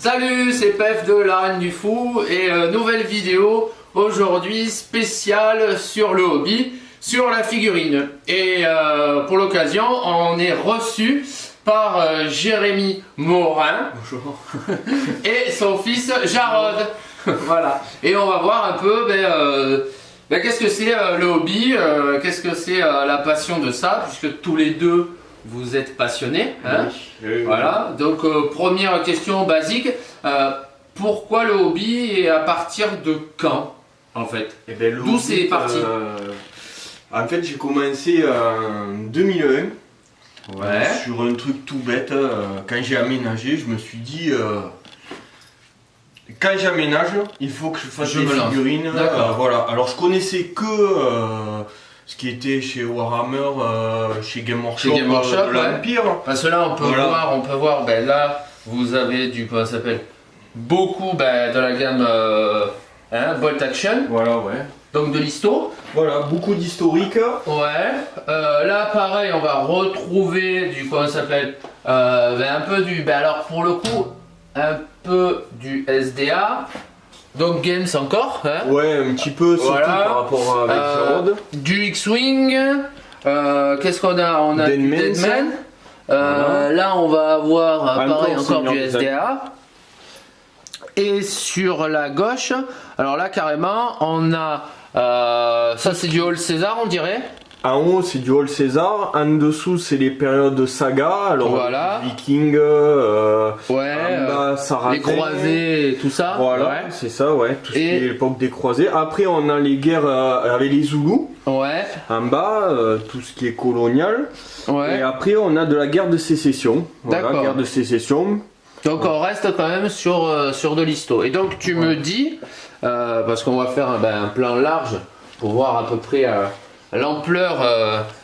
Salut, c'est Pef de la Reine du Fou et nouvelle vidéo aujourd'hui spéciale sur le hobby, sur la figurine. Et pour l'occasion, on est reçu par Jérémy Morin. Bonjour. Et son fils Jarod. Voilà. Et on va voir un peu qu'est-ce que c'est le hobby, qu'est-ce que c'est la passion de ça, puisque tous les deux vous êtes passionnés. Hein. Oui. Voilà. Donc première question basique, pourquoi le hobby et à partir de quand en fait? Eh ben, d'où c'est parti? En fait, j'ai commencé en 2001. Ouais. Sur un truc tout bête. Quand j'ai aménagé, je me suis dit quand j'aménage, il faut que je fasse des figurines. Voilà. Alors je connaissais que ce qui était chez Warhammer, chez Game Workshop, de l'Empire. Parce que là on peut voir, là vous avez du comment ça s'appelle, beaucoup de la gamme Bolt Action. Voilà, ouais. Donc de l'histo. Voilà, beaucoup d'historique. Ouais. Là pareil, on va retrouver du comment ça s'appelle, un peu du, alors pour le coup, un peu du SDA. Donc Games encore. Hein. Ouais, un petit peu surtout par rapport avec Jarod. Du X-Wing. Qu'est-ce qu'on a? On a du Deadman. Là on va avoir pareil encore du SDA. Et sur la gauche, alors là carrément on a ça c'est du Hall César on dirait. En haut c'est du Hall César, en dessous c'est les périodes de saga, alors voilà. Viking, les croisés et tout ça. Voilà, ouais. C'est ça, ouais, tout ce qui est l'époque des croisés. Après on a les guerres avec les Zoulous. Ouais. En bas, tout ce qui est colonial. Ouais. Et après on a de la guerre de sécession. Voilà, guerre de sécession. Donc on reste quand même sur de l'histo. Et donc tu me dis, parce qu'on va faire un plan large pour voir à peu près l'ampleur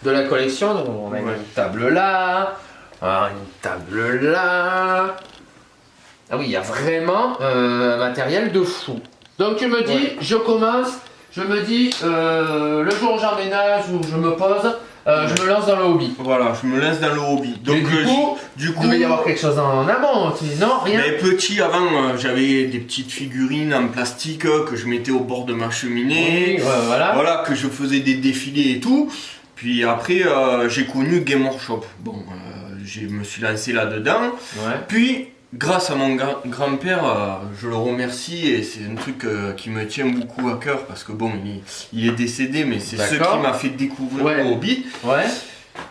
de la collection. Donc on a une table là, une table là. Ah oui, il y a vraiment un matériel de fou. Donc tu me dis, je commence, je me dis, le jour où j'emménage ou je me pose, je me lance dans le hobby. Voilà, je me lance dans le hobby. Donc du coup, il devait y avoir quelque chose en amont. Non, rien. Mais petit, avant, j'avais des petites figurines en plastique que je mettais au bord de ma cheminée. Oui, voilà, que je faisais des défilés et tout. Puis après, j'ai connu Game Workshop. Bon, je me suis lancé là-dedans. Ouais. Puis, grâce à mon grand-père, je le remercie et c'est un truc qui me tient beaucoup à cœur parce que bon, il est décédé, mais c'est ce qui m'a fait découvrir le hobby. Ouais.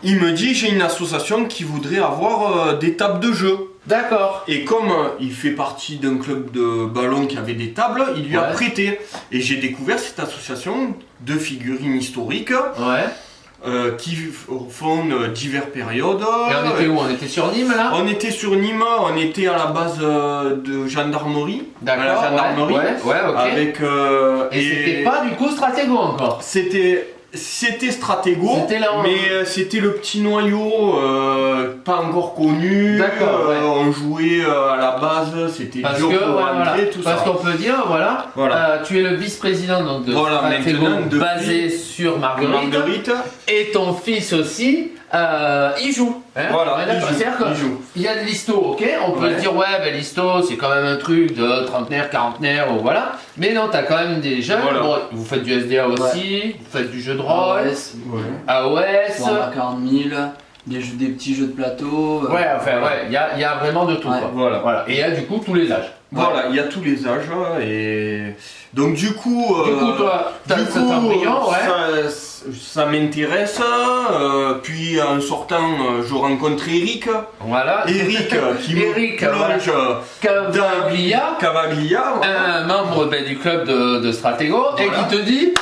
Il me dit, j'ai une association qui voudrait avoir des tables de jeu. D'accord. Et comme il fait partie d'un club de ballon qui avait des tables, il lui a prêté. Et j'ai découvert cette association de figurines historiques. Ouais. Qui font diverses périodes. Et on était où? On était sur Nîmes là? On était sur Nîmes, on était à la base de gendarmerie. D'accord. À la gendarmerie. Ok. Avec, et c'était pas du coup Stratego encore? C'était Stratego, mais c'était le petit noyau, pas encore connu. D'accord. On jouait à la base, c'était dur pour rentrer, tout ça. Parce qu'on peut dire, tu es le vice-président de Stratego, basé sur Marguerite. Et ton fils aussi, il joue. Hein, il joue. Il y a de l'histo, ok, on peut se dire l'histo c'est quand même un truc de trentenaire, quarantenaire, voilà. Mais non, t'as quand même des jeunes, bon, vous faites du SDA aussi, vous faites du jeu de rôle, AOS, Warhammer 40 000, des petits jeux de plateau. Il y a vraiment de tout. Voilà. Et il y a du coup tous les âges. Voilà, il y a tous les âges et donc du coup toi, ça m'intéresse. Puis en sortant, je rencontre Eric. Voilà. Eric qui me plonge Cavaglia, un membre du club de Stratego, et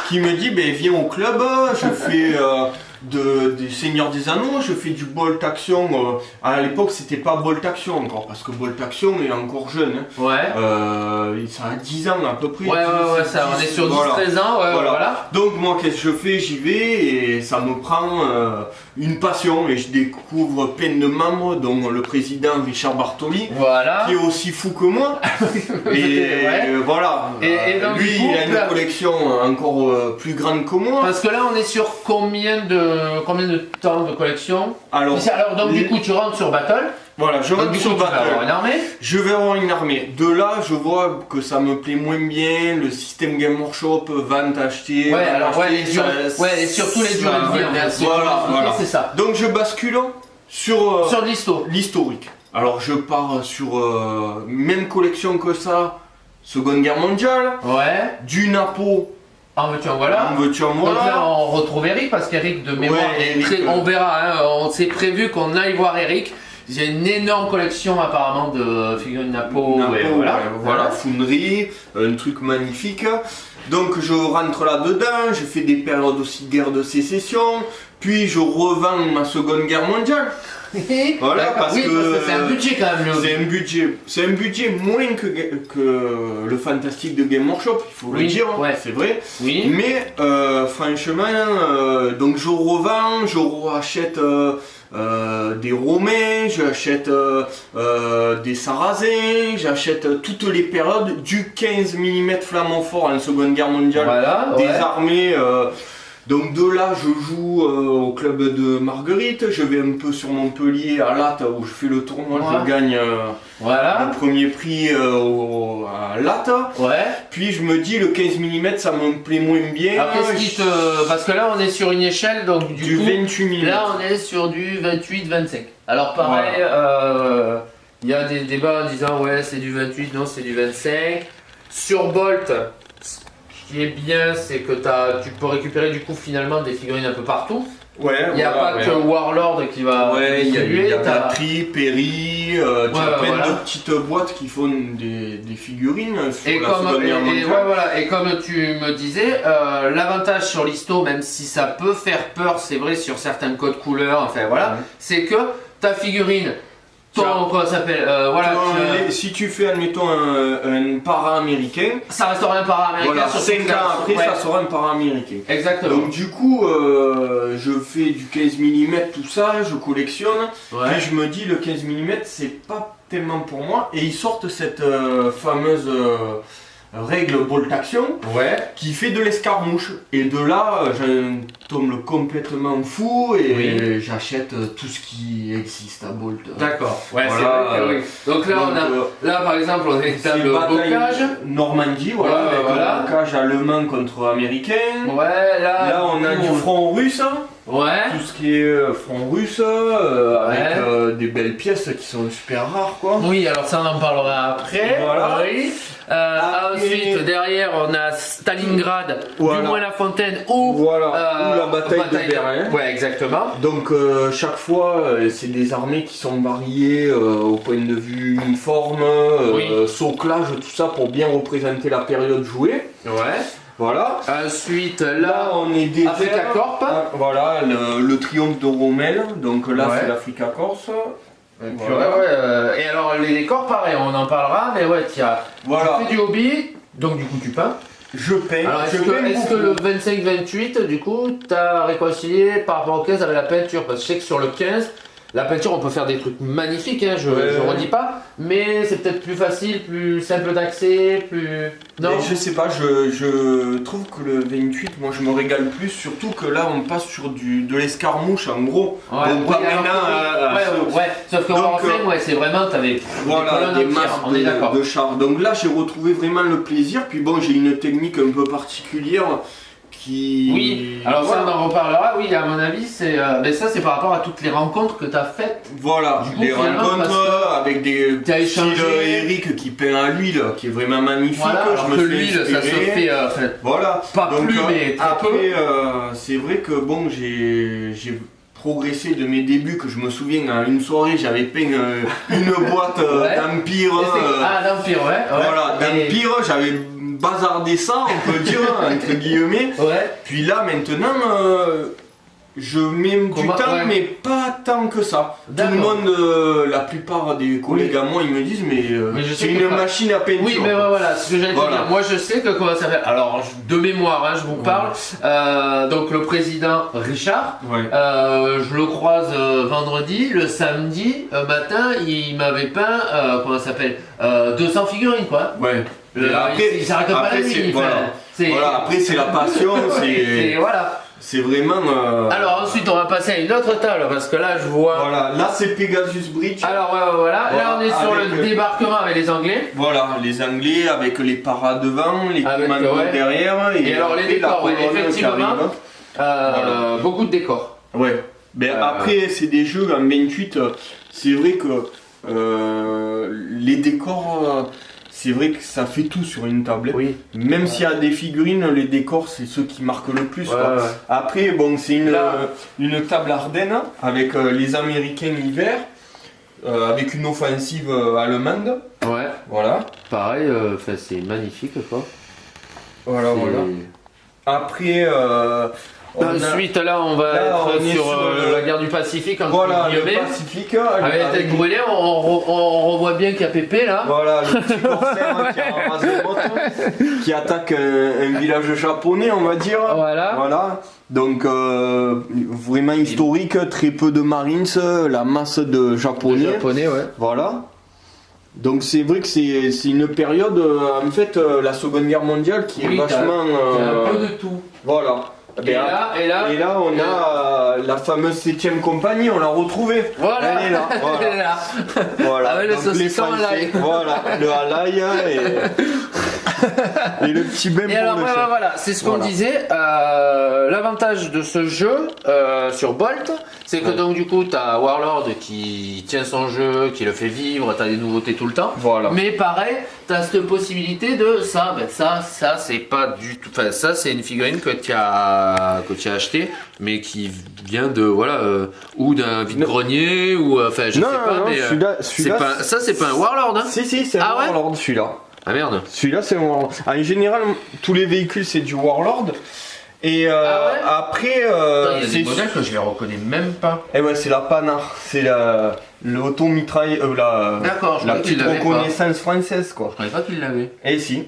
qui me dit, viens au club. Je fais des Seigneurs des Anneaux, je fais du Bolt Action. À l'époque, c'était pas Bolt Action encore, parce que Bolt Action est encore jeune. Ça a 10 ans à peu près. On est sur 10-13 ans. Voilà. Donc, moi, qu'est-ce que je fais? J'y vais et ça me prend une passion. Et je découvre plein de membres, dont le président Richard Bartoli, qui est aussi fou que moi. Voilà. Et donc, lui, il a une collection encore plus grande que moi. Parce que là, on est sur combien de combien de temps de collection? Alors, Donc du coup tu rentres sur Battle. voilà, je Donc rentre du sur coup tu vas avoir Battle. une armée. Je vais avoir une armée. De là, je vois que ça me plaît moins bien. Le système Game Workshop, vente acheter. Ouais, vente alors ouais, acheter, les ouais, et surtout les durées de vie, on est assez Voilà, voilà. c'est ça. Donc je bascule sur Sur l'histo. l'historique. Alors je pars sur même collection que ça, Seconde Guerre mondiale, Ouais. du Napo, En veux-tu en voilà. en veux-tu en Donc là voilà. on retrouve Eric parce qu'Eric de mémoire, Ouais, est Eric, très- on verra, hein, on s'est prévu qu'on aille voir Eric. J'ai une énorme collection apparemment de figurines Napo. Napo, et ouais, voilà, fonderie, un truc magnifique. Donc je rentre là-dedans, je fais des périodes aussi de guerre de sécession, puis je revends ma Seconde Guerre mondiale. Voilà, D'accord. parce Oui, que c'est un budget quand même. c'est un budget moins que le fantastique de Game Workshop, il faut le Oui, dire, ouais. c'est vrai. Oui. Mais franchement, donc je revends, je rachète des Romains, j'achète des Sarrasins, j'achète toutes les périodes du 15 mm flamand fort en Seconde Guerre mondiale, Voilà. des Ouais. armées. Donc de là, je joue au club de Marguerite, je vais un peu sur Montpellier à Latte où je fais le tournoi, Ouais. je gagne Voilà. le premier prix à Latte. Ouais. Puis je me dis le 15 mm ça me plaît moins bien. Alors qu'est-ce qui te. Parce que là on est sur une échelle, donc Du coup. 28 mm. Là on est sur du 28-25. Alors pareil, il y a des débats en disant ouais c'est du 28, non c'est du 25. Sur Bolt, ce qui est bien c'est que tu peux récupérer du coup finalement des figurines un peu partout. Ouais, Il n'y a pas que Warlord qui va Ouais, il y distribuer, a t'as- Batterie, Perry, tu as plein voilà. de petites boîtes qui font des figurines sur Et la comme, Seconde Guerre et mondiale. ouais, voilà, et comme tu me disais, l'avantage sur l'histo, même si ça peut faire peur, c'est vrai sur certains codes couleurs, enfin voilà, Ouais. c'est que ta figurine, Tiens. comment ça s'appelle, voilà, Si tu fais, admettons, un para-américain, ça restera un para-américain voilà, sur 5 toute ans la- après, ouais, ça sera un para-américain. Exactement. Donc du coup, je fais du 15 mm, tout ça, je collectionne, Ouais. puis je me dis le 15 mm c'est pas tellement pour moi, et ils sortent cette fameuse règle Bolt Action Ouais. qui fait de l'escarmouche. Et de là, je tombe complètement fou et Oui. j'achète tout ce qui existe à Bolt. D'accord. Ouais, Voilà, c'est vrai que oui. Donc là, on a, là par exemple, on a une c'est table bataille bocage. Normandie, voilà, Ouais, avec voilà. un bocage allemand contre américain. Ouais, là. Là, on a du front russe. Ouais. Tout ce qui est front russe, avec des belles pièces qui sont super rares, quoi. Oui, alors ça on en parlera après. Voilà. Oui. Après- Ensuite, derrière, on a Stalingrad, Voilà. du moins la fontaine ou Voilà, ou la bataille de Berlin. Ouais, exactement. Donc chaque fois, c'est des armées qui sont variées au point de vue uniforme, Oui. soclage, tout ça pour bien représenter la période jouée. Ouais. Voilà. Ensuite, Là, là, on est des Africa terres. Corp. Ah, voilà, le triomphe de Rommel. Donc là, Ouais. c'est l'Africa Corse. Ouais, Voilà. ouais, et alors les décors, pareil, on en parlera, mais ouais, tu Voilà. fais du hobby, donc du coup tu peins. Je peins. Alors je peins est-ce que beaucoup. le 25-28, du coup, t'as réconcilié par rapport au 15 avec la peinture? Parce que je sais que sur le 15, la peinture, on peut faire des trucs magnifiques, hein, je redis pas, mais c'est peut-être plus facile, plus simple d'accès, plus... Non. Mais je sais pas, je trouve que le 28, moi je me régale plus, surtout que là on passe sur de l'escarmouche en gros. Ouais, Donc pas oui, alors maintenant, que- ouais, sauf que donc, Warframe, ouais, c'est vraiment, t'avais voilà, colonnes des entières, masses on est d'accord. de chars. Donc là j'ai retrouvé vraiment le plaisir, puis bon j'ai une technique un peu particulière qui... Oui, alors voilà. ça on en reparlera, oui, à mon avis, c'est mais ça c'est par rapport à toutes les rencontres que tu as faites. Voilà, Du coup, les finalement, rencontres avec des t'as échangé- styles Eric qui peint à l'huile, qui est vraiment magnifique. Voilà, alors je que me suis l'huile, ça se inspiré. fait enfin, Voilà. pas plus, mais très après, peu. c'est vrai que bon, j'ai progressé de mes débuts, que je me souviens à une soirée, j'avais peint une boîte Ouais. d'Empire. Ah, d'Empire, ouais. Voilà, Et- d'Empire, j'avais bazardé ça, on peut dire, entre guillemets. Ouais. Puis là, maintenant, je mets du Comment- temps, ouais. mais pas tant que ça. Tout le D'accord. monde, la plupart des collègues à moi, ils me disent, mais, Mais je sais c'est que une pas. machine à peinture. Oui, mais voilà, ce que j'allais te Voilà. dire. Moi, je sais que comment ça s'appelle. Alors, de mémoire, hein, je vous parle. Donc, le président Richard, Ouais. je le croise vendredi. Le samedi matin, il m'avait peint, comment ça s'appelle 200 figurines, quoi. Ouais. Il s'arrête pas après, la nuit. c'est- enfin, voilà. c'est- Voilà, après c'est la passion, Et c'est voilà. c'est vraiment. Alors ensuite on va passer à une autre table parce que là je vois. Voilà, là c'est Pegasus Bridge. Alors voilà, là on est sur le débarquement avec les Anglais. Voilà, les Anglais avec les paras devant, les commandos derrière. Et alors les décors, effectivement, beaucoup de décors. Ouais. Ben, après c'est des jeux en 28, c'est vrai que les décors. C'est vrai que ça fait tout sur une table. Oui. Même s'il y a des figurines, les décors c'est ceux qui marquent le plus. Quoi. Après, bon, c'est une table Ardennes avec les Américains l'hiver, avec une offensive allemande. Ouais. Voilà. Pareil, c'est magnifique quoi. Voilà. Après, ensuite là on va être sur la guerre du Pacifique entre voilà, guillemets. Le Pacifique avec la tête brûlée, on revoit bien qu'il y a Pépé là. Voilà, le petit corsaire qui a un de moto, qui attaque un village japonais on va dire. Voilà. Donc vraiment historique, très peu de Marines, la masse de Japonais. Voilà. Donc c'est vrai que c'est une période, en fait, la Seconde Guerre mondiale qui est vachement... un peu de tout. Voilà. Et là, on a la fameuse 7ème compagnie, on l'a retrouvée. Voilà. Elle est là. Elle est là. Voilà. Avec le saucisson à l'ail. Voilà, le à l'ail et le petit bain et alors, voilà, c'est ce qu'on disait. L'avantage de ce jeu sur Bolt, c'est que donc du coup, tu as Warlord qui tient son jeu, qui le fait vivre, tu as des nouveautés tout le temps. Voilà. Mais pareil, tu as cette possibilité de ça, ça c'est pas du tout. Enfin, ça c'est une figurine que tu as acheté, mais qui vient de ou d'un vide-grenier ou enfin je sais pas. Non, mais ça c'est pas un Warlord. Hein. Si, c'est un Warlord celui-là. Ah merde. Celui-là c'est un Warlord. En général, tous les véhicules c'est du Warlord. Et après, il y a des modèles que je les reconnais même pas. Et ouais, c'est la Panhard, c'est l'automitraille, D'accord, la petite reconnaissance française quoi. Je croyais pas qu'il l'avait. Et si.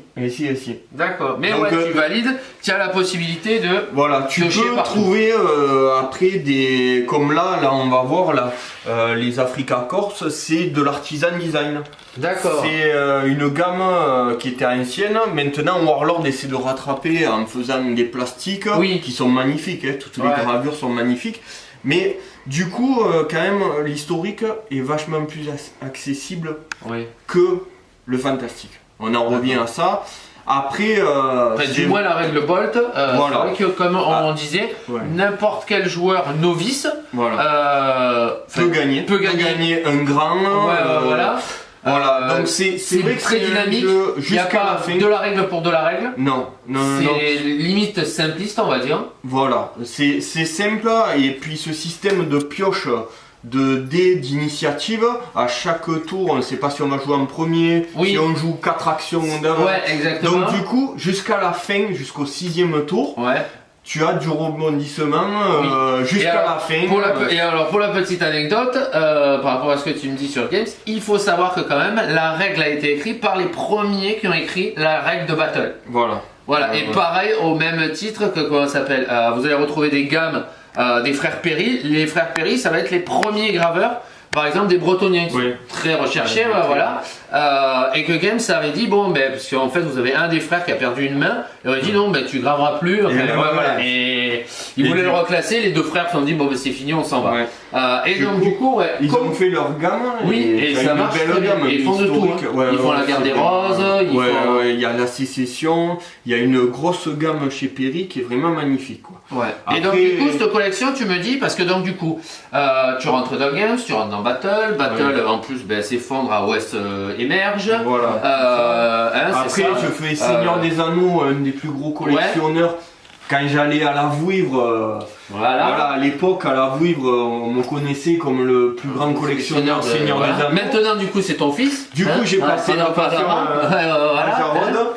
D'accord, mais donc, tu valides, tu as la possibilité de. Voilà, tu peux trouver après des. Comme là on va voir là, les Africa Corse, c'est de l'artisan design. D'accord. C'est une gamme qui était ancienne. Maintenant, Warlord essaie de rattraper en faisant des plastiques qui sont magnifiques. Hein. Toutes les gravures sont magnifiques. Mais du coup, quand même, l'historique est vachement plus accessible que le fantastique. On en revient à ça. Après, du moins la règle Bolt, c'est vrai que comme on disait, n'importe quel joueur novice peut gagner un grand. Voilà, donc c'est vrai que très dynamique. Il n'y a pas de la règle pour de la règle. Non. C'est limite simpliste, on va dire. Voilà, c'est simple et puis ce système de pioche de dés d'initiative, à chaque tour, on ne sait pas si on va jouer en premier, si on joue 4 actions d'avant. Ouais, exactement. Donc du coup, jusqu'à la fin, jusqu'au 6ème tour. Tu as du rebondissement jusqu'à la fin. Et alors pour la petite anecdote, par rapport à ce que tu me dis sur Games, il faut savoir que quand même la règle a été écrite par les premiers qui ont écrit la règle de battle. Voilà. Et pareil au même titre que comment ça s'appelle, vous allez retrouver des gammes des frères Perry. Les frères Perry, ça va être les premiers graveurs. Par exemple des Bretoniens qui sont très recherchés, et que Games avait dit parce qu'en fait vous avez un des frères qui a perdu une main, et on a dit non tu graveras plus, et ils voulaient le reclasser, les deux frères se sont dit c'est fini, on s'en va. Et donc du coup ils ont fait leur gamme, et ça marche très bien, ils font de tout, ils font la guerre des roses, il y a la sécession, il y a une grosse gamme chez Perry qui est vraiment magnifique Et donc du coup cette collection tu me dis, parce que donc du coup tu rentres dans Games, tu rentres dans Battle en plus s'effondre à West émerge. Après je fais Seigneur des Anneaux, un des plus gros collectionneurs. Quand j'allais à la Vouivre, à l'époque à la Vouivre, on me connaissait comme le plus grand collectionneur Seigneur des Anneaux. Maintenant du coup c'est ton fils. Du coup j'ai passé la passion à Jarod.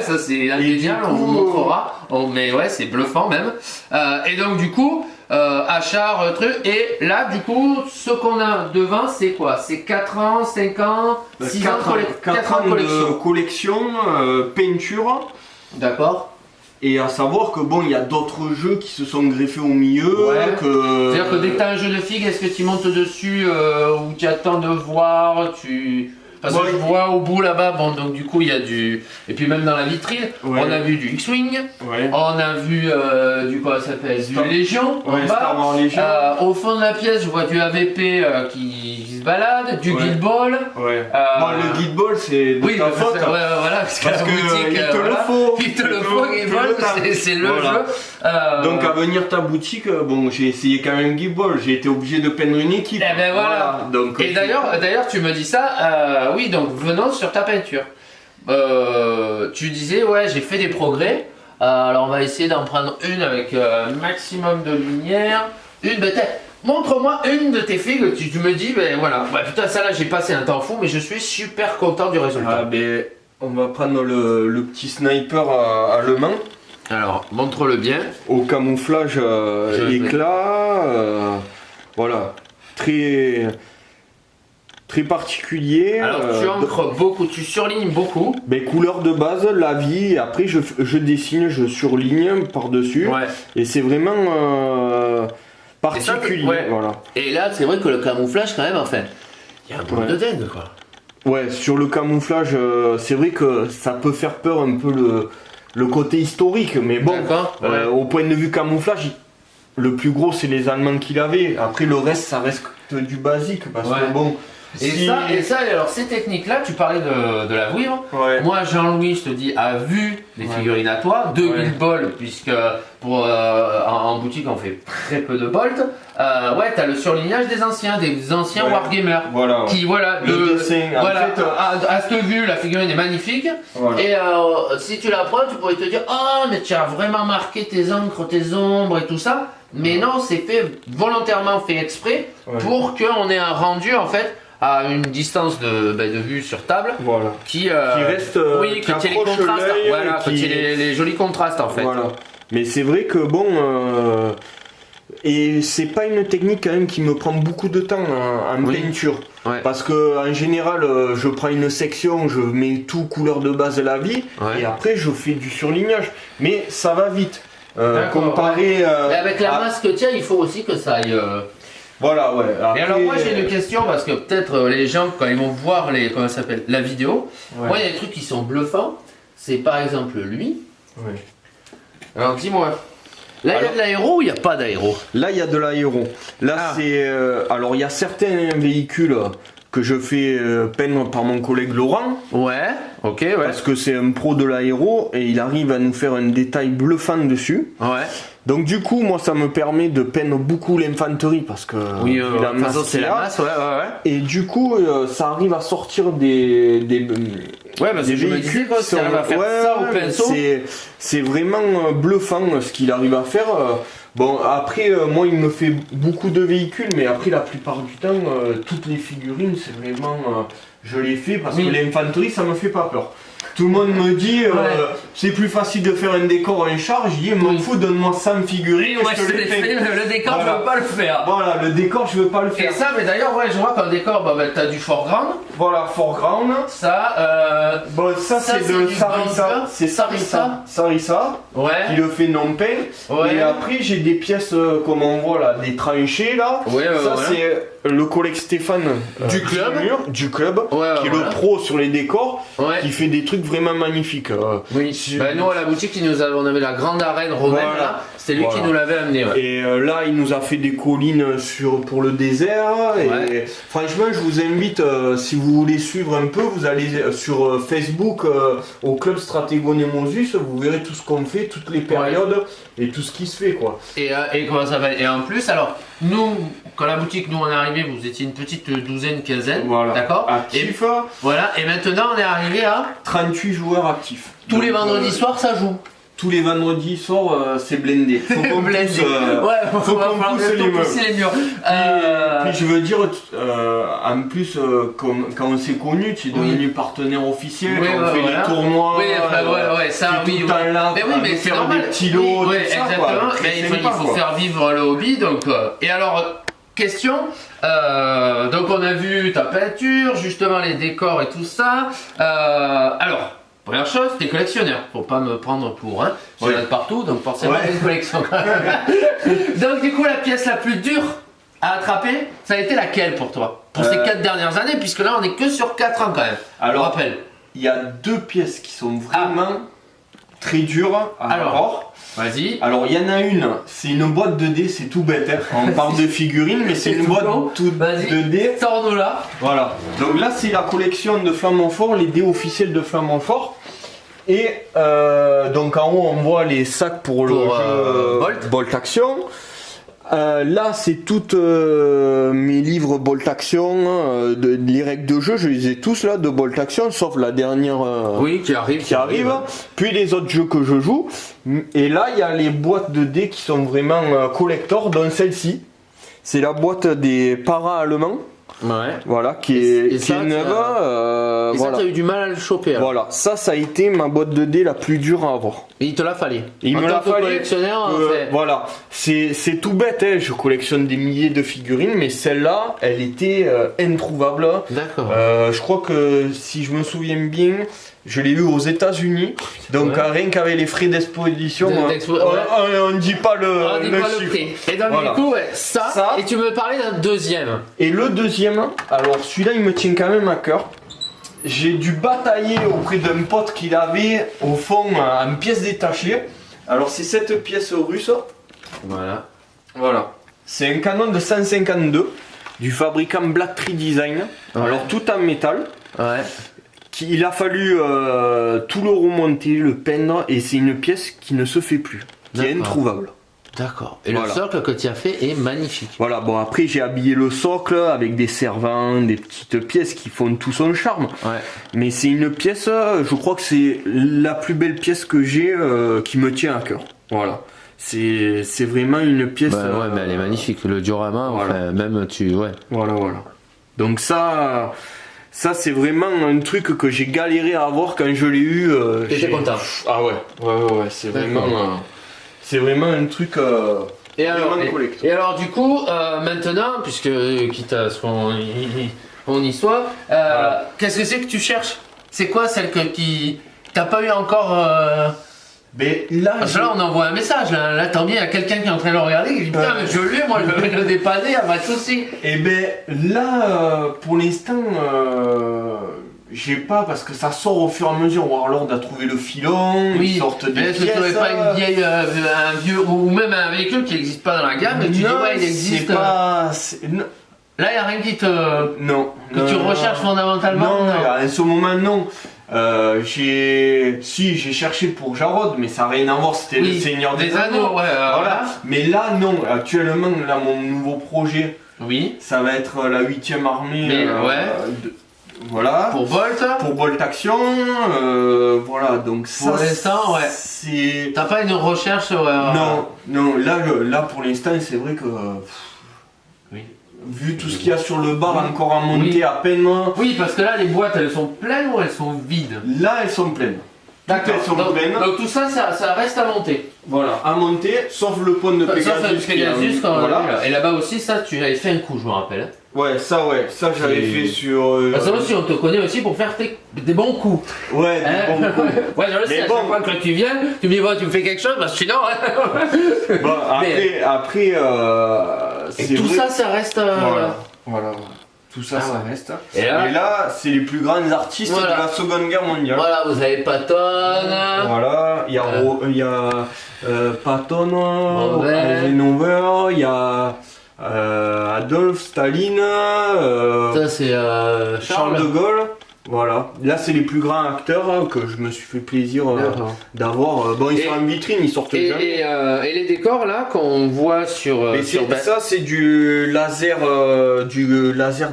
Ça c'est indéniable, on vous montrera. Mais c'est bluffant même. Et donc du coup achat, truc, et là du coup ce qu'on a devant c'est quoi? C'est 4 ans, 5 ans, 6 ans, 4 ans de collection, peinture. D'accord. Et à savoir que il y a d'autres jeux qui se sont greffés au milieu. C'est-à-dire que dès que tu as un jeu de figues, est-ce que tu montes dessus ou tu attends de voir, Parce que je vois au bout là-bas, bon donc du coup il y a du... Et puis même dans la vitrine, on a vu du X-Wing, on a vu du quoi ça s'appelle, du Légion en bas. Star Wars Légion. Au fond de la pièce, je vois du AVP qui se balade, du Guild Ball. Bon, le Guild Ball c'est de ta faute. Voilà, parce que il te le faut. Il te le faut, Guild Ball, c'est le jeu. Donc à venir ta boutique, bon j'ai essayé quand même Guild Ball, j'ai été obligé de peindre une équipe. Eh ben voilà. Donc, et d'ailleurs tu me dis ça, oui donc venons sur ta peinture. Tu disais ouais j'ai fait des progrès, alors on va essayer d'en prendre une avec un maximum de lumière. Montre-moi une de tes figues, tu me dis ben voilà, putain ça là j'ai passé un temps fou mais je suis super content du résultat. On va prendre le petit sniper allemand. Alors montre-le bien. Au camouflage éclat, voilà, très particulier. Alors tu encres beaucoup, tu surlignes beaucoup. Couleur de base, la vie, après je dessine, je surligne par-dessus. Et c'est vraiment particulier. Voilà. Et là c'est vrai que le camouflage quand même, enfin, il y a un peu de dingue quoi. Ouais, sur le camouflage, c'est vrai que ça peut faire peur un peu le côté historique, mais bon, au point de vue camouflage, le plus gros c'est les Allemands qu'il avait. Après le reste, ça reste du basique parce que bon. Et ça, alors ces techniques-là, tu parlais de la vouivre. Moi, Jean-Louis, je te dis, a vu les figurines à toi, de Guild Ball, puisque en boutique on fait très peu de Bolt. T'as le surlignage des anciens Wargamers. Qui le dessin. À cette vue, la figurine est magnifique. Et si tu la prends, tu pourrais te dire, oh, mais tu as vraiment marqué tes encres, tes ombres et tout ça. Mais non, c'est volontairement fait exprès pour qu'on ait un rendu en fait à une distance de vue sur table qui reste qui ait les contrastes, qui ait les jolis contrastes en fait. Mais c'est vrai que bon et c'est pas une technique quand même qui me prend beaucoup de temps en peinture parce que en général je prends une section, je mets tout couleur de base la vie et après je fais du surlignage mais ça va vite. Comparé mais avec la masque tiens il faut aussi que ça aille Après, et alors moi j'ai une question parce que peut-être les gens quand ils vont voir la vidéo, moi il y a des trucs qui sont bluffants, c'est par exemple lui. Alors dis-moi, là il y a de l'aéro ou il n'y a pas d'aéro? Là il y a de l'aéro. Là c'est alors il y a certains véhicules que je fais peindre par mon collègue Laurent. Parce que c'est un pro de l'aéro et il arrive à nous faire un détail bluffant dessus. Donc du coup, moi ça me permet de peindre beaucoup l'infanterie parce que c'est la masse, et du coup, ça arrive à sortir des véhicules qui arrive à faire ça au pinceau. C'est vraiment bluffant ce qu'il arrive à faire. Bon, après, moi, il me fait beaucoup de véhicules, mais après, la plupart du temps, toutes les figurines, c'est vraiment... je les fais parce que l'infanterie, ça me fait pas peur. Tout le monde me dit, c'est plus facile de faire un décor en charge. Je dis, m'en fous, donne-moi 100 figurines. Le décor, je veux pas le faire. Voilà, le décor, je veux pas le faire. Et ça, mais d'ailleurs, je vois qu'un décor, t'as du foreground. Voilà, foreground. Ça, ça c'est de Sarissa. C'est Sarissa qui le fait non peint. Et après, j'ai des pièces comme on voit là, des tranchées là. C'est le collègue Stéphane du club, qui est le pro sur les décors, qui fait des trucs vraiment magnifiques. Nous à la boutique, on avait la grande arène romaine là. C'est lui qui nous l'avait amené. Et là, il nous a fait des collines pour le désert. Et franchement, je vous invite, si vous voulez suivre un peu, vous allez sur Facebook au club Stratego Nemosus, vous verrez tout ce qu'on fait, toutes les périodes et tout ce qui se fait quoi. Et comment ça va? Et en plus, alors nous, quand la boutique nous on est arrivé, vous étiez une petite douzaine, quinzaine, d'accord? Actifs. Et maintenant on est arrivé à 38 joueurs actifs. Tous les vendredis soirs ça joue. Tous les vendredis soirs, c'est blindé. Faut qu'on pousse, faut qu'on pousse les murs. Puis je veux dire, en plus, quand on s'est connus, tu es devenu partenaire officiel, quand on fait les tournois. Ça, tout le temps là, mais c'est faire normal. des petits lots, exactement. Mais il faut faire vivre le hobby, donc. Et alors. Question, donc on a vu ta peinture, justement les décors et tout ça. Alors, première chose, t'es collectionneur, faut pas me prendre pour j'ai de partout, donc forcément c'est une collection quand même. Donc du coup la pièce la plus dure à attraper, ça a été laquelle pour toi? Pour ces 4 dernières années, puisque là on est que sur 4 ans quand même. Alors, je rappelle. Il y a 2 pièces qui sont vraiment très dures à avoir. Vas-y. Alors il y en a une, c'est une boîte de dés, c'est tout bête. Hein. On parle de figurines, mais c'est une boîte de dés. Sors-nous là. Voilà. Donc là c'est la collection de Flamanfort, les dés officiels de Flamanfort. Et donc en haut on voit les sacs pour le jeu Bolt Action. Là c'est toutes mes livres Bolt Action, les règles de jeu, je les ai tous là de Bolt Action, sauf la dernière qui arrive. Puis les autres jeux que je joue. Et là il y a les boîtes de dés qui sont vraiment collector, dont celle-ci. C'est la boîte des paras allemands. Ouais. Voilà, qui est neuve. Et ça, voilà. t'as eu du mal à le choper. Alors. Voilà, ça a été ma boîte de dés la plus dure à avoir. Et il te l'a fallu. Il me l'a fallu. Collectionneur, voilà, c'est tout bête, hein. Je collectionne des milliers de figurines, mais celle-là, elle était introuvable. D'accord. Je crois que si je me souviens bien, je l'ai eu aux États-Unis. Donc rien qu'avec les frais d'exposition, on ne dit pas le prix. Et donc du coup, ça, et tu me parlais d'un deuxième. Et le deuxième, alors celui-là, il me tient quand même à cœur. J'ai dû batailler auprès d'un pote qu'il avait au fond en pièces détachées. Alors c'est cette pièce russe. Voilà. C'est un canon de 152 du fabricant Black Tree Design. Ouais. Alors tout en métal. Ouais. Il a fallu tout le remonter, le peindre, et c'est une pièce qui ne se fait plus, qui est introuvable. D'accord. Et le socle que tu as fait est magnifique. Voilà, bon après j'ai habillé le socle avec des servants, des petites pièces qui font tout son charme. Ouais. Mais c'est une pièce, je crois que c'est la plus belle pièce que j'ai qui me tient à cœur. Voilà. C'est vraiment une pièce... ouais, mais elle est magnifique. Le diorama, voilà. Même tu... Ouais. Voilà. Donc ça c'est vraiment un truc que j'ai galéré à avoir quand je l'ai eu. T'étais content. Ah ouais, c'est vraiment... C'est vraiment un truc et alors du coup, maintenant, puisque quitte à ce qu'on y soit, qu'est-ce que c'est que tu cherches? C'est quoi celle qui t'as pas eu encore Mais là, parce que là on envoie un message, là tant bien, il y a quelqu'un qui est en train de le regarder, il dit putain mais je l'ai, moi je vais le dépanner, à pas de soucis. Et ben là, pour l'instant, j'ai pas, parce que ça sort au fur et à mesure. Warlord a trouvé le filon, ils sortent des pièces. Est-ce que tu n'aurais pas une vieille, un vieux, ou même un véhicule qui n'existe pas dans la gamme, et tu dis ouais il existe. Là il n'y a rien qui te... Non. Que tu recherches fondamentalement? Non, à ce moment non. J'ai cherché pour Jarod, mais ça n'a rien à voir, c'était le Seigneur des Anneaux. Voilà. Mais là non, actuellement là mon nouveau projet, ça va être la 8ème armée. Voilà. Pour Bolt Action, voilà, donc ça. Pour l'instant, c'est... T'as pas une recherche Non, là pour l'instant, c'est vrai que... Vu tout ce qu'il y a sur le bar, encore à monter à peine... Oui, parce que là, les boîtes, elles sont pleines ou elles sont vides? Là, elles sont pleines. D'accord, donc tout ça, ça reste à monter. Voilà, à monter, sauf le pont de Pegasus. Voilà. Et là-bas aussi, ça, tu avais fait un coup, je me rappelle. Ouais, ça j'avais fait sur... Ça aussi, on te connaît aussi pour faire des bons coups. Ouais, des bons coups. Ouais, je le sais, à chaque fois que tu viens, tu me dis, tu me fais quelque chose, parce que sinon... Bon, après et tout ça, ça reste... Voilà. Tout ça, ça reste. Et là, c'est les plus grands artistes de la Seconde Guerre mondiale. Voilà, vous avez Patton. Voilà, il y a Patton, Eisenhower, il y a Adolphe, Staline, ça c'est Charles de Gaulle. Voilà, là c'est les plus grands acteurs que je me suis fait plaisir d'avoir. Bon, ils sont en vitrine, ils sortent jamais. Et les décors là qu'on voit sur. Ça c'est du laser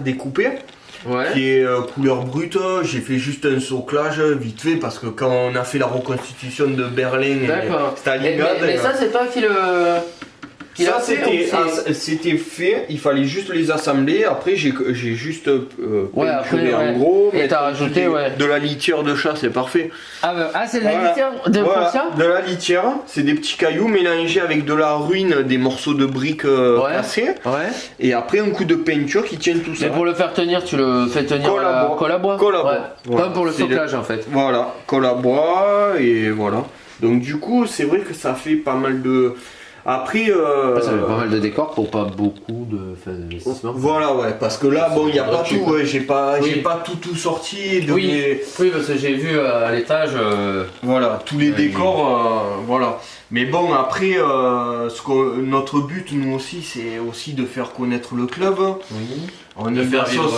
découpé. Qui est couleur brute. J'ai fait juste un soclage vite fait parce que quand on a fait la reconstitution de Berlin et Stalingrad. Mais ça c'est toi qui le. Ça c'était fait, il fallait juste les assembler. Après j'ai juste peinturé en gros. Et t'as rajouté de la litière de chat, c'est parfait. C'est de la litière de chat. De la litière, c'est des petits cailloux mélangés avec de la ruine, des morceaux de briques cassés. Et après un coup de peinture qui tient tout ça. Et pour le faire tenir, tu le fais tenir colle à bois. Comme pour le soclage en fait. Voilà, colle à bois et voilà. Donc du coup c'est vrai que ça fait pas mal de... Après, Ça fait pas mal de décors pour pas beaucoup d'investissement. voilà, ouais, parce que là, bon, il n'y a pas tout, ouais, j'ai pas tout sorti. Oui, parce que j'ai vu à l'étage. Voilà, tous les décors, voilà. Mais bon, après, notre but, nous aussi, c'est aussi de faire connaître le club. Oui. On De est faire vivre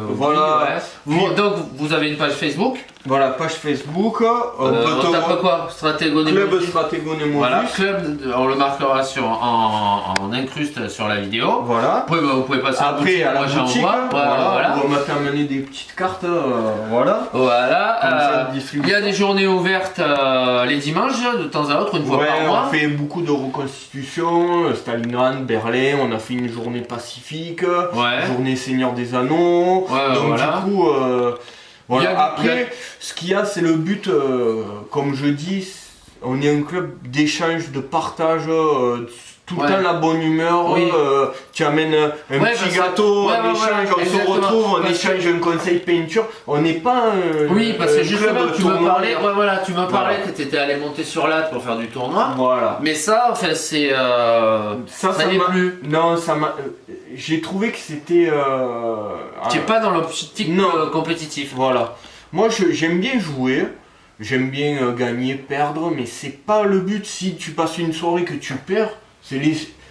voilà. Donc vous avez une page Facebook. Voilà, page Facebook. On tape quoi? Club Stratégone. Voilà, club, on le marquera en incruste sur la vidéo. Voilà. Vous pouvez passer après à la boutique. Voilà. On va t'amener des petites cartes. Voilà. Voilà. Il y a des journées ouvertes les dimanches, de temps à autre, une fois par mois. On fait beaucoup de reconstitutions. Stalingrad, Berlin, on a fait une journée pacifique. Journée Seigneur des Anneaux. Donc du coup, voilà. Après, ce qu'il y a, c'est le but, comme je dis, on est un club d'échange, de partage, tout le temps la bonne humeur. Tu amènes un petit gâteau, on échange, on se retrouve, on échange un conseil peinture. On n'est pas un Oui, parce que justement, tu me parlais, Voilà. que tu étais allé monter sur l'Atte pour faire du tournoi. Voilà. Mais ça, enfin, c'est. ça n'est plus. Non, ça m'a. J'ai trouvé que c'était. Tu n'es pas dans l'optique compétitif. Voilà. Moi, j'aime bien jouer. J'aime bien gagner, perdre, mais c'est pas le but. Si tu passes une soirée que tu perds,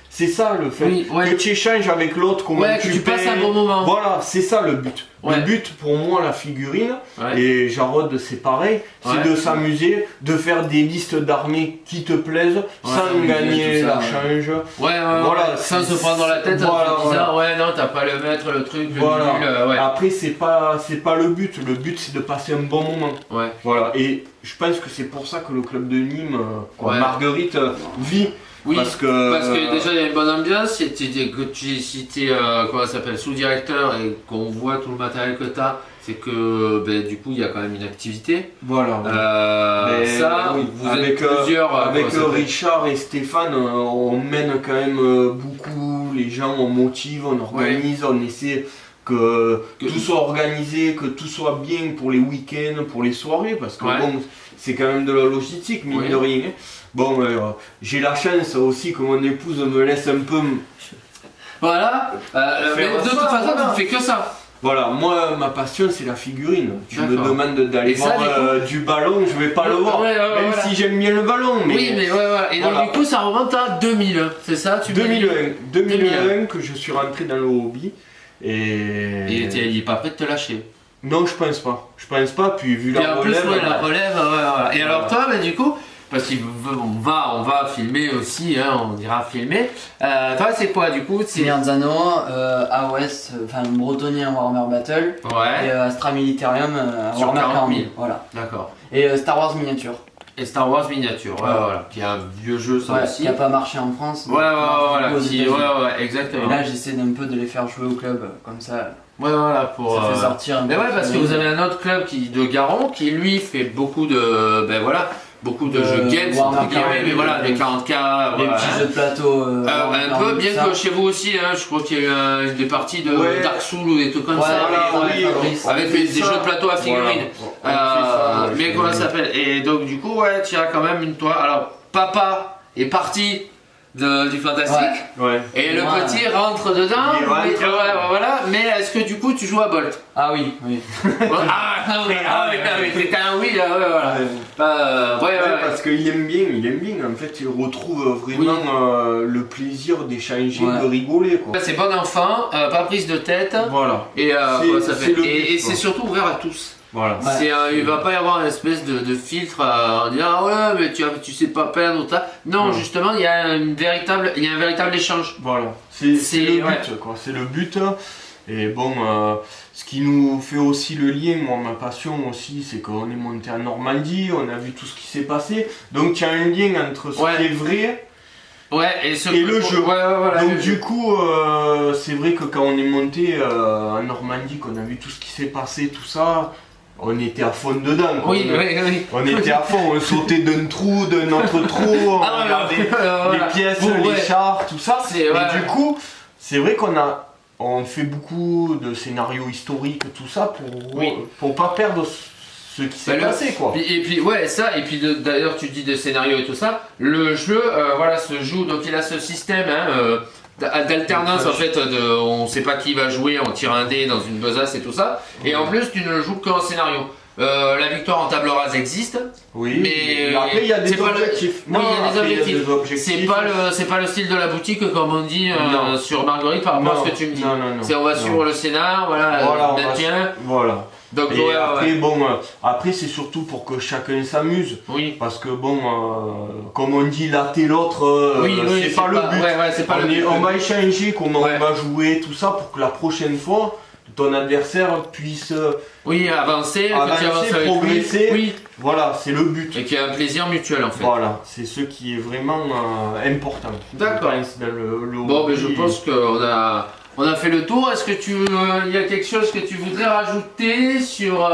c'est ça le fait. Que tu échanges avec l'autre, comment que tu passes un bon moment. Voilà, c'est ça le but. Le but pour moi, la figurine, et Jarod c'est pareil, c'est de s'amuser, de faire des listes d'armées qui te plaisent, sans gagner la change. Voilà, sans se prendre dans la tête, non, t'as pas le maître, le truc, le nul. Après, c'est pas le but c'est de passer un bon moment. Voilà, et je pense que c'est pour ça que le club de Nîmes, Marguerite, vit. Oui, parce que déjà il y a une bonne ambiance, si tu es sous-directeur et qu'on voit tout le matériel que tu as, c'est que du coup il y a quand même une activité. Voilà. Vous êtes plusieurs. Avec Richard et Stéphane, on mène quand même beaucoup les gens, on motive, on organise, on essaie que tout soit organisé, que tout soit bien pour les week-ends, pour les soirées, parce que bon, c'est quand même de la logistique, mine de rien. Bon, j'ai la chance aussi que mon épouse me laisse un peu. Voilà, mais de toute façon, tu ne fais que ça. Voilà, moi, ma passion, c'est la figurine. Tu me demandes d'aller voir du ballon, je vais pas le voir. Même si j'aime bien le ballon. Mais oui, mais Et donc, du coup, ça remonte à 2000, c'est ça 2001 que je suis rentré dans le hobby. Et il n'est pas prêt de te lâcher. Non, je pense pas. Puis vu la relève. La relève, Et alors, toi, du coup. Parce qu'on va filmer aussi, on ira filmer. Toi, c'est quoi du coup? C'est Mirzano, AOS, enfin Bretonien Warhammer Battle, et Astra Militarium Warhammer 40 000. Voilà. D'accord. Et Star Wars Miniature. Et Star Wars Miniature, voilà. Qui est un vieux jeu, ça aussi. Qui n'a pas marché en France. Exactement. Et là, j'essaie d'un peu de les faire jouer au club, comme ça. Pour. Ça fait sortir un peu. Mais parce que vous avez un autre club de Garon qui lui fait beaucoup de. Beaucoup de jeux games, mais voilà, des 40K, des petits jeux de plateau. Un peu, bien que chez vous aussi, je crois qu'il y a eu des parties de Dark Souls ou des trucs comme ça, avec des jeux de plateau à figurines. Mais comment ça s'appelle? Et donc, du coup, tu as quand même une toile. Alors, papa est parti du fantastique, et le petit rentre dedans, mais est-ce que du coup tu joues à Bolt? Ah oui. C'est un oui, parce qu'il aime bien, en fait il retrouve vraiment le plaisir d'échanger, de rigoler quoi. C'est bon enfant, pas prise de tête, et c'est surtout ouvert à tous. Voilà. Il va pas y avoir une espèce de filtre en disant mais tu sais pas peindre ou ça. Non, justement, il y a un véritable échange. Voilà. C'est le but quoi. C'est le but. Et bon, ce qui nous fait aussi le lien, moi ma passion aussi, c'est qu'on est monté en Normandie, on a vu tout ce qui s'est passé. Donc il y a un lien entre ce qui est vrai. Et le jeu. Donc du coup, c'est vrai que quand on est monté en Normandie, qu'on a vu tout ce qui s'est passé, tout ça. On était à fond dedans. Quoi. On était à fond, on sautait d'un trou, d'un autre trou, on regardait les pièces, les chars, tout ça. Et du coup, c'est vrai qu'on fait beaucoup de scénarios historiques, tout ça, pour pas perdre ce qui s'est passé quoi. Et puis ouais ça, et puis d'ailleurs tu dis de scénario et tout ça, le jeu voilà se joue, donc il a ce système d'alternance en fait, on sait pas qui va jouer, on tire un dé dans une besace et tout ça, et en plus tu ne le joues qu'en scénario. La victoire en table rase existe, oui, mais après il y a des objectifs. Oui, il y a des objectifs. C'est pas le style de la boutique comme on dit sur Marguerite par rapport à ce que tu me dis. C'est on va suivre le scénar, voilà, voilà. Donc, et après, après c'est surtout pour que chacun s'amuse. Oui. Parce que bon, comme on dit, latter l'autre, c'est pas le but. On va échanger comment on va jouer, tout ça, pour que la prochaine fois, ton adversaire puisse avancer, progresser. Oui. Voilà, c'est le but. Et qu'il y ait un plaisir mutuel en fait. Voilà, c'est ce qui est vraiment important. D'accord. Bon, mais je pense qu'on a fait le tour. Est-ce que il y a quelque chose que tu voudrais rajouter sur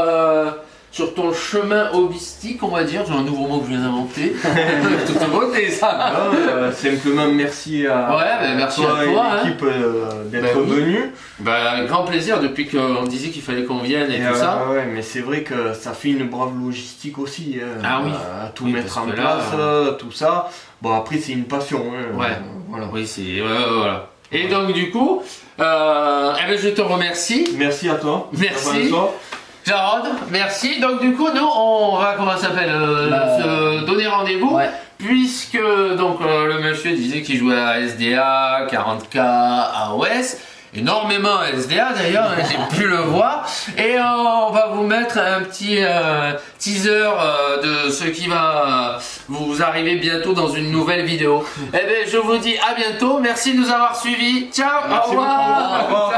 ton chemin hobbystique, on va dire? J'ai un nouveau mot que je viens d'inventer. Toute beauté ça. Simplement merci à merci toi à et toi l'équipe d'être venu. Grand plaisir depuis qu'on disait qu'il fallait qu'on vienne et tout ça. Ouais, mais c'est vrai que ça fait une brave logistique aussi. Tout mettre en place, tout ça. Bon après c'est une passion. Voilà. Oui c'est voilà. Et donc du coup, je te remercie. Merci à toi. Merci. Jarod, merci. Donc du coup, nous, on va, comment ça s'appelle, se donner rendez-vous, puisque donc le monsieur disait qu'il jouait à SDA, 40K, AOS, énormément à SDA d'ailleurs, j'ai pu le voir, et on va vous mettre un petit teaser de ce qui va vous arriver bientôt dans une nouvelle vidéo. Je vous dis à bientôt, merci de nous avoir suivis, ciao, au revoir.